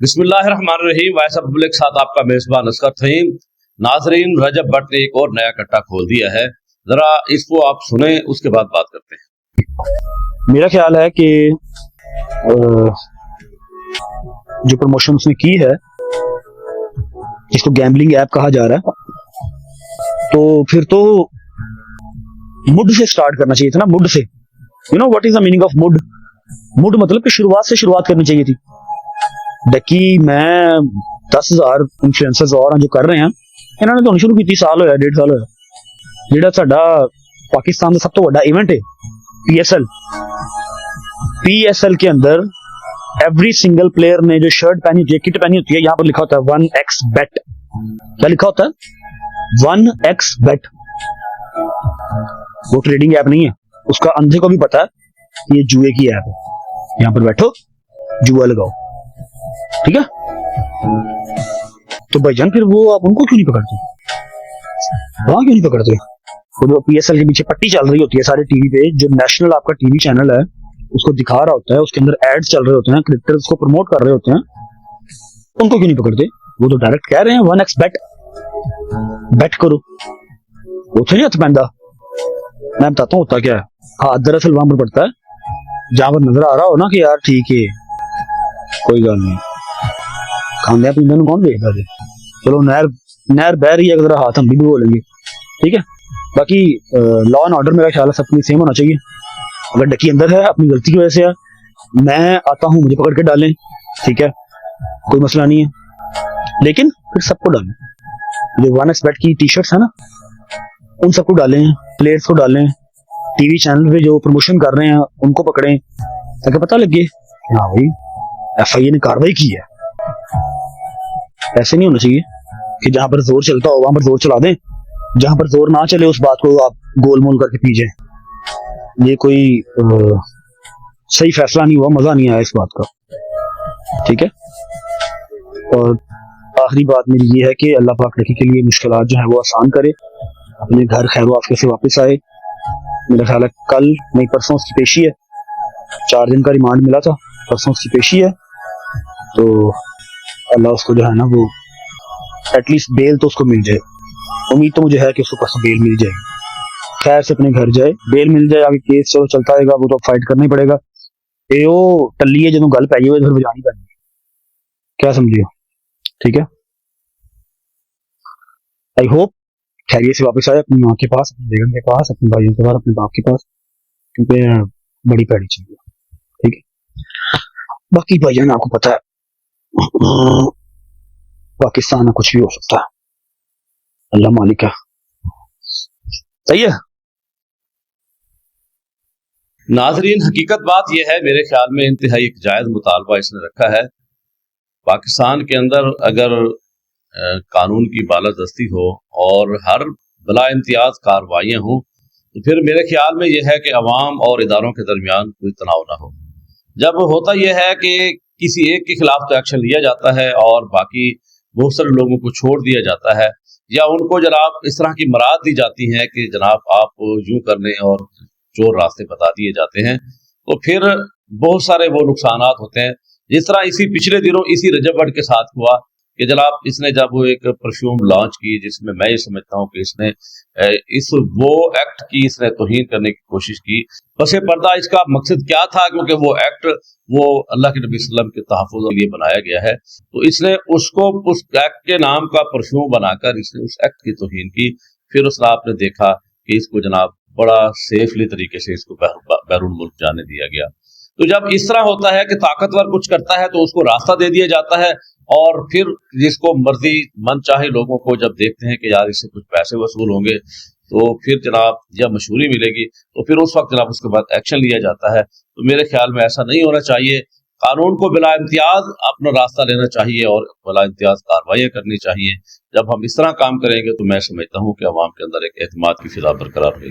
बिस्मिल्लाहिर्रहमानिर्रहीम। Vice public साथ आपका मेजबान असगर फहीम। नाजरीन, रजब भट्ट ने एक और नया कट्टा खोल दिया है, जरा इसको आप सुने, उसके बाद बात करते हैं। मेरा ख्याल है कि जो प्रमोशन उसने की है, जिसको गैम्बलिंग ऐप कहा जा रहा है, तो फिर तो मुड से स्टार्ट करना चाहिए था ना। मुड से, you know what is the meaning of मुड? मुड मतलब कि शुरुआत से शुरुआत करनी चाहिए थी। बाकी मैं 10,000 इन्फ्लुएंसर्स और जो कर रहे हैं, इन्होंने तो शुरू की साल होया, 1.5 साल होया। जेड़ा साडा पाकिस्तान का सब तो बड़ा इवेंट है पीएसएल के अंदर एवरी सिंगल प्लेयर ने जो शर्ट पहनी होती है, किट पहनी होती है, यहाँ पर लिखा होता है 1xbet। क्या लिखा होता है? 1xbet। वो ट्रेडिंग ऐप नहीं है, उसका अंधे को भी पता है ये जुए की ऐप है। यहाँ पर बैठो, जुआ लगाओ, ठीक है? तो भाईजान फिर वो आप उनको क्यों नहीं पकड़ते? वहां क्यों नहीं पकड़ते? वो जो पीएसएल के पीछे पट्टी चल रही होती है सारे टीवी पे, जो नेशनल आपका टीवी चैनल है उसको दिखा रहा होता है, उसके अंदर एड्स चल रहे होते हैं, क्रिकेटर्स को प्रमोट कर रहे होते हैं, उनको क्यों नहीं पकड़ते? वो तो डायरेक्ट कह रहे हैं 1xbet, बेट करो। वो तो नहीं हथ पैंदा। मैं बताता हूँ होता क्या है। हाँ, दरअसल वहां पर पड़ता है जहां पर नजर आ रहा हो ना कि यार ठीक है, कोई गल नहीं, खाने पीने में कौन देखता है, चलो नहर बह रही है, अगर हाथ हम भी धो लेंगे, ठीक है? बाकी लॉ एंड ऑर्डर मेरा ख्याल है सबके लिए सेम होना चाहिए। अगर डकी अंदर है, अपनी गलती की वजह से है, मैं आता हूँ, मुझे पकड़ के डालें, ठीक है, कोई मसला नहीं है। लेकिन फिर सबको डालें। जो 1xbet की टी शर्ट्स है ना, उन सबको डालें, प्लेयर्स को डालें, टीवी चैनल पे जो प्रमोशन कर रहे हैं उनको पकड़ें, ताकि पता लगे हाँ भाई एफआईए ने कार्रवाई की है। ऐसे नहीं होना चाहिए कि जहां पर जोर चलता हो वहां पर जोर चला दें, जहां पर जोर ना चले उस बात को आप गोलमोल करके पी जाए। ये कोई सही फैसला नहीं हुआ, मजा नहीं आया इस बात का, ठीक है? और आखिरी बात मेरी ये है कि अल्लाह पाक लड़की के लिए मुश्किलात जो है वो आसान करे, अपने घर खैर वाफियत से वापस आए। मेरा ख्याल है कल नहीं परसों उसकी पेशी है, 4 दिन का रिमांड मिला था, परसों उसकी पेशी है, तो अल्लाह उसको जो है ना वो एटलीस्ट बेल तो उसको मिल जाए। उम्मीद तो मुझे है कि उसको परसों बेल मिल जाएगी, खैर से अपने घर जाए, बेल मिल जाए। आगे केस चलो चलता रहेगा, वो तो फाइट करना ही पड़ेगा। ए ओ टल्ली है जो गल पै गई फिर बजानी पैनी, क्या समझियो, ठीक है? आई होप खैरियत से वापस आए अपनी माँ के पास, अपनी बेगम के पास, अपने भाइयों के पास, अपने बाप के पास, क्योंकि बड़ी पैड़ी चाहिए, ठीक है? बाकी भाईजान आपको पता है पाकिस्तान में कुछ भी हो सकता है, अल्लाह मालिक है। सही है नाजरीन, हकीकत बात यह है, मेरे ख्याल में इंतहाई एक जायज मुतालबा इसने रखा है। पाकिस्तान के अंदर अगर कानून की बालादस्ती हो और हर बला इम्तियाज कार्रवाइयाँ हों, तो फिर मेरे ख्याल में यह है कि अवाम और इदारों के दरमियान कोई तनाव ना हो। जब होता यह है कि किसी एक के खिलाफ तो एक्शन लिया जाता है और बाकी बहुत सारे लोगों को छोड़ दिया जाता है, या उनको जनाब इस तरह की मराद दी जाती है कि जनाब आप यूं कर लें, और चोर रास्ते बता दिए जाते हैं, तो फिर बहुत सारे वो नुकसानात होते हैं। जिस तरह इसी पिछले दिनों इसी रजब भट्ट के साथ हुआ कि जनाब इसने जब वो एक परफ्यूम लॉन्च की, जिसमें मैं ये समझता हूँ कि इसने वो एक्ट की इसने तौहीन करने की कोशिश की। बस पर्दा इसका मकसद क्या था, क्योंकि वो एक्ट वो अल्लाह के नबी सल्लल्लाहु अलैहि वसल्लम के तहफ़्फ़ुज़ के लिए बनाया गया है, तो इसने उसको उस एक्ट के नाम का परफ्यूम बनाकर इसने उस एक्ट की तौहीन की। फिर उसने आपने देखा कि इसको जनाब बड़ा सेफली तरीके से इसको बैरून मुल्क जाने दिया गया। तो जब इस तरह होता है कि ताकतवर कुछ करता है तो उसको रास्ता दे दिया जाता है, और फिर जिसको मर्जी मन चाहे लोगों को जब देखते हैं कि यार इससे कुछ पैसे वसूल होंगे, तो फिर जनाब या मशहूरी मिलेगी, तो फिर उस वक्त जनाब उसके बाद एक्शन लिया जाता है। तो मेरे ख्याल में ऐसा नहीं होना चाहिए। कानून को बिला इम्तियाज अपना रास्ता लेना चाहिए और बिला इम्तियाज कार्रवाइयाँ करनी चाहिए। जब हम इस तरह काम करेंगे तो मैं समझता हूँ कि अवाम के अंदर एक एतमाद की फिजा बरकरार होगी।